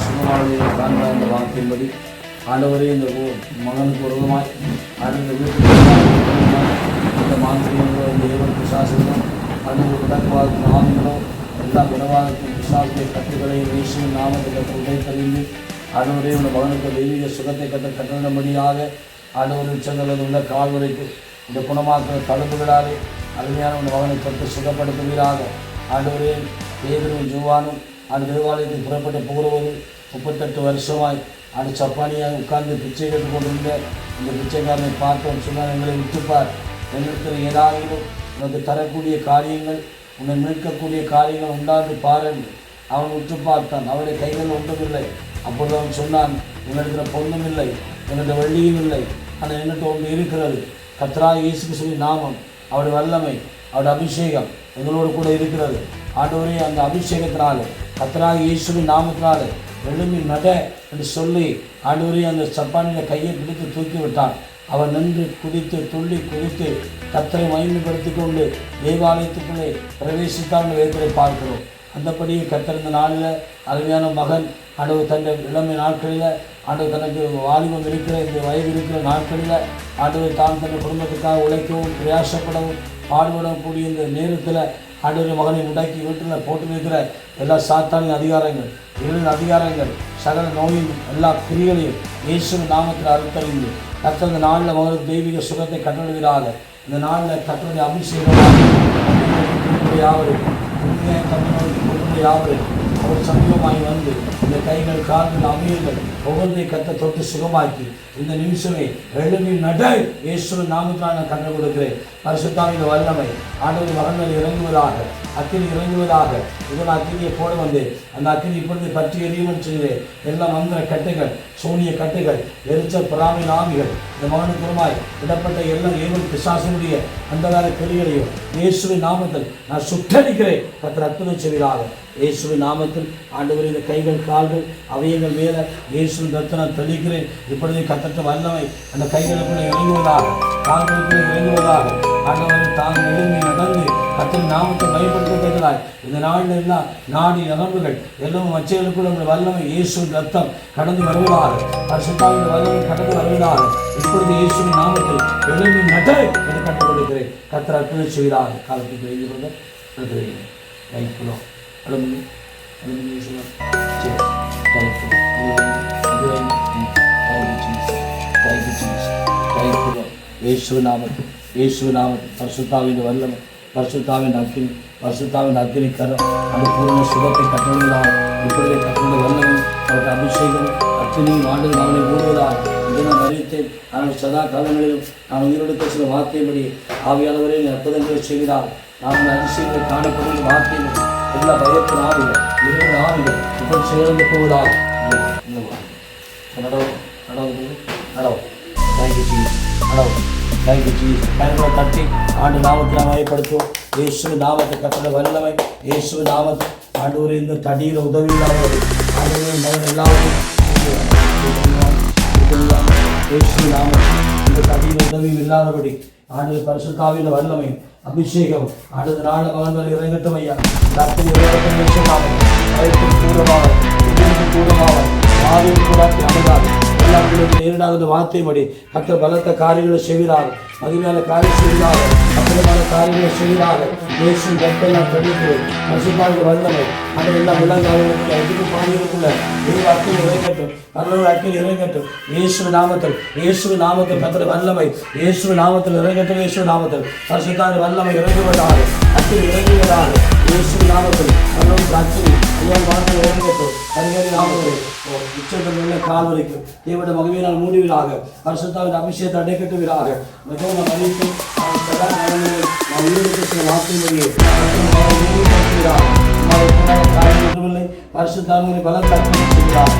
சுகமானதை காண்ப அந்த வார்த்தையின்படி ஆண்டவரே இந்த மகனுக்கு உருவமாய் அடுத்த வீட்டுக்கு இந்த மாந்திரியங்களோ இந்த ஏவல் பிசாசுகளோ அல்லது உடற்பாத ஆவிகளோ எல்லா குணவாதத்தின் பிசாசுடைய கட்டுகளை இயேசுவின் நாமத்தில் உடைத்தறிந்து ஆண்டவரே இந்த மகனுக்கு தெய்வீக சுகத்தை கட்டணபடியாக ஆண்டவர் உச்சந்தளவில் உள்ள கால் வரைக்கும் இந்த குணமாக்கிற தழும்புகளாலே அருமையான உள்ள மகனை தொட்டு சுகப்படுத்துவீராக. ஆண்டவரே பேதுருவும் ஜோவானும் அந்த தேவாலயத்தில் புறப்பட்டு போகிறபோது 38 வருஷமாய் அந்த சப்பானியாக உட்கார்ந்து பிச்சை கேட்டுக் கொண்டிருந்த இந்த பிச்சைக்காரனை பார்த்தோம். சொன்னார், எங்களை விட்டுப்பார், எங்களுக்கு ஏதாவது உனக்கு தரக்கூடிய காரியங்கள், உன்னை மீட்கக்கூடிய காரியங்கள் உண்டாந்து பாருங்கள். அவன் உற்று பார்த்தான். அவருடைய கைகள் ஒன்றுமில்லை. அப்பொழுது அவன் சொன்னான், எங்களுக்கு பொண்ணும் இல்லை, எங்களுடைய வெள்ளியும் இல்லை, ஆனால் என்கிட்ட ஒன்று இருக்கிறது. கர்த்தராகிய இயேசு கிறிஸ்துவின் நாமம், அவருடைய வல்லமை, அவருடைய அபிஷேகம் எங்களோடு கூட இருக்கிறது. ஆண்டவரே, அந்த அபிஷேகத்தினால கர்த்தராகிய இயேசுவின் நாமத்தினால எழும்பி நட என்று சொல்லி ஆண்டவரே அந்த சப்பானியில் கையை பிடித்து தூக்கி விட்டான். அவன் நின்று குதித்து துள்ளி குதித்து கர்த்தரை மகிமைப்படுத்தி கொண்டு தேவாலயத்துக்குள்ளே பிரவேசித்தான் வேதத்தை பார்க்கிறோம். அந்தபடியே கர்த்தர் இந்த நாளில் அருமையான மகன் ஆண்டவர் தன்னுடைய இளமை நாட்களில் ஆண்டவர் தனக்கு வாலிபம் இருக்கிற இந்த வயது இருக்கிற நாட்களில் ஆண்டவர் தான் தன் குடும்பத்துக்காக உழைக்கவும் பிரயாசப்படவும் பாடுபடவும் கூடிய இந்த நேரத்தில் ஆண்டவர் மகனை முடக்கி வீட்டில் போட்டு வைக்கிற எல்லா சாத்தானின் அதிகாரங்கள், இருளின் அதிகாரங்கள், சகல நோயின் எல்லா கிரிகளையும் இயேசுவின் நாமத்தில் அறுத்தறிந்து கர்த்தர் இந்த நாளில் மகனுக்கு தெய்வீக சுகத்தை கட்டளையிடாக. இந்த நாளில் கர்த்தருடைய அபிஷேகமாக யாவரும் அவர் சமீபமாய் வந்து இந்த கைகள் கால்கள் அமையங்கள் ஒவ்வொன்றை கத்த தொட்டு சுகமாக்கி இந்த நிமிஷமே எழுதி நட இயேசுவின் நாமத்தினால் நான் கண்டு கொடுக்கிறேன். பரிசுத்தாவின் வல்லமை ஆண்டவர் மகன்கள் இறங்குவதாக, அக்கினி இறங்குவதாக. இதன் அக்கினியை போட வந்தேன். அந்த அக்கினி இப்பொழுது பற்றி எரியுமென்று செய்தேன். எல்லா மந்திர கட்டைகள், சூனிய கட்டைகள், எரிச்சல் பொறாமை ஆவிகள் இந்த மகனுக்குறமாய் விடப்பட்ட எல்லா ஏவல் பிசாசனுடைய அந்தகார கிளிகளையும் இயேசுவின் நாமத்தில் நான் சுட்டடிக்கிறேன். கர்த்தர் அற்புதம் செய்வீராக. இயேசுவின் நாமத்தில் ஆண்டவர் இந்த கைகள் கால்கள் அவயங்கள் மேலே இயேசுவின் ரத்தனம் தெளிக்கிறேன். இப்பொழுது கர்த்தர் வல்லமை அந்த கைகளுக்குள்ள இறங்குவதாக, கால்களுக்குள்ள இறங்குவதாக. ஆண்டவர் தான் எழுந்து நடந்து கர்த்தர் நாமத்தை பயன்படுத்துவதாய் இந்த நாளில் எல்லாம் நாடி நரம்புகள் எல்லாம் மச்சைகளுக்குள்ள உள்ள வல்லமை இயேசுவின் ரத்தம் கடந்து வருவதாக, பரிசுத்தாவின் வல்லமை கடந்து வருவதாக. இப்பொழுது இயேசுவின் நாமத்தில் எழுந்து நட என்று கற்றுக் கொடுக்கிறேன். கர்த்தர் அற்புதம் செய்வதாக. காலத்துக்கு எழுதி கொண்டு இருக்கிறேன். கைக்குள்ளோம் அலுமினி அலுமினி சரி இயேசு நாமத்தில் இயேசு நாமத்தில் பரிசுத்தாவின் வல்லமை, பரிசுத்தாவின் அக்கினி, பரிசுத்தாவின் அக்கினி கரம் அந்த பூர்ண சுகத்தை கட்டளையிடாக. இப்பொழுதே கட்டளை வல்லமை அவருடைய அபிஷேகம் அக்கினியும் ஆண்டு அவனை மூடுவதாக. இதனை அறிவித்தேன். ஆனால் சதா காலங்களிலும் நான் உயிரோடு சில வார்த்தைப்படி ஆவியானவரே அற்புதங்களை செய்கிறார். நான் அதிசயங்களை காணப்படும் வார்த்தைகள் எல்லா பயத்தின் ஆவிகள், இரண்டு ஆவிகள் இப்படி சேர்ந்து போவதாக. நடவு நடவு நடவு தேங்க்யூ ஜீசஸ், நடவு தேங்க்யூ ஜீசஸ். கரங்களை தட்டி ஆண்டு நாமத்தில் மயப்படுத்துவோம். இயேசு நாமத்தை கட்டளை வல்லமை, இயேசு நாமத்தை ஆண்டவரே இந்த தடியில் உதவி இல்லாதவரை ஆண்டவரே மகன் எல்லாரும் இயேசு நாமத்தில் இந்த தடியில் உதவி இல்லாதபடி ஆண்டு பரிசுத்தாவின் வல்லமை அபிஷேகம் அடுத்த நாள் மகன்கள் இறங்கட்டும் ஐயா. ரத்தம் கூடமாக கூடமாக ஆவியின் கூட அமைதார். எல்லாருக்கும் நேரிடாத வார்த்தைப்படி கர்த்தர் பலத்த காரியங்களை செய்கிறார். மகிமையான காரியம் செய்கிறார். அற்புதமான காரியங்களை செய்கிறார். இயேசு கட்டெல்லாம் தடுக்கிறேன். பரிசுத்தாவின் வல்லமை அந்த எல்லா விலங்காரர்களுக்கு எதிர்ப்பு பாதிகளுக்குள்ள அக்கினி இறங்கட்டும், கடலோட அக்கினி இறங்கட்டும். இயேசு நாமத்தில் இயேசு நாமத்தில் கர்த்தர் வல்லமை இயேசு நாமத்தில் இறங்கட்டும். இயேசு நாமத்தில் பரிசுத்தாவின் வல்லமை இறங்குவதாக, அக்கினி இறங்குவதாக. இயேசு நாமத்தில் கடலோட அக்கினி ஐயா வார்த்தை இறங்கட்டும். கரிகாரி நாமத்தில் உச்சத்தில் உள்ள கால் வரைக்கும் தேவட மகிமையினால் மூடுவீராக. பரிசுத்தாவின் அபிஷேகத்தை அடைக்கட்டுவீராக. மிகவும் அறிவித்து நான் உயிருக்கு சில வார்த்தையிலேயே காரியம் ஒன்றுமில்லை. பரிசுத்தாவின் பலத்தை அர்ப்பணம் செய்கிறார்.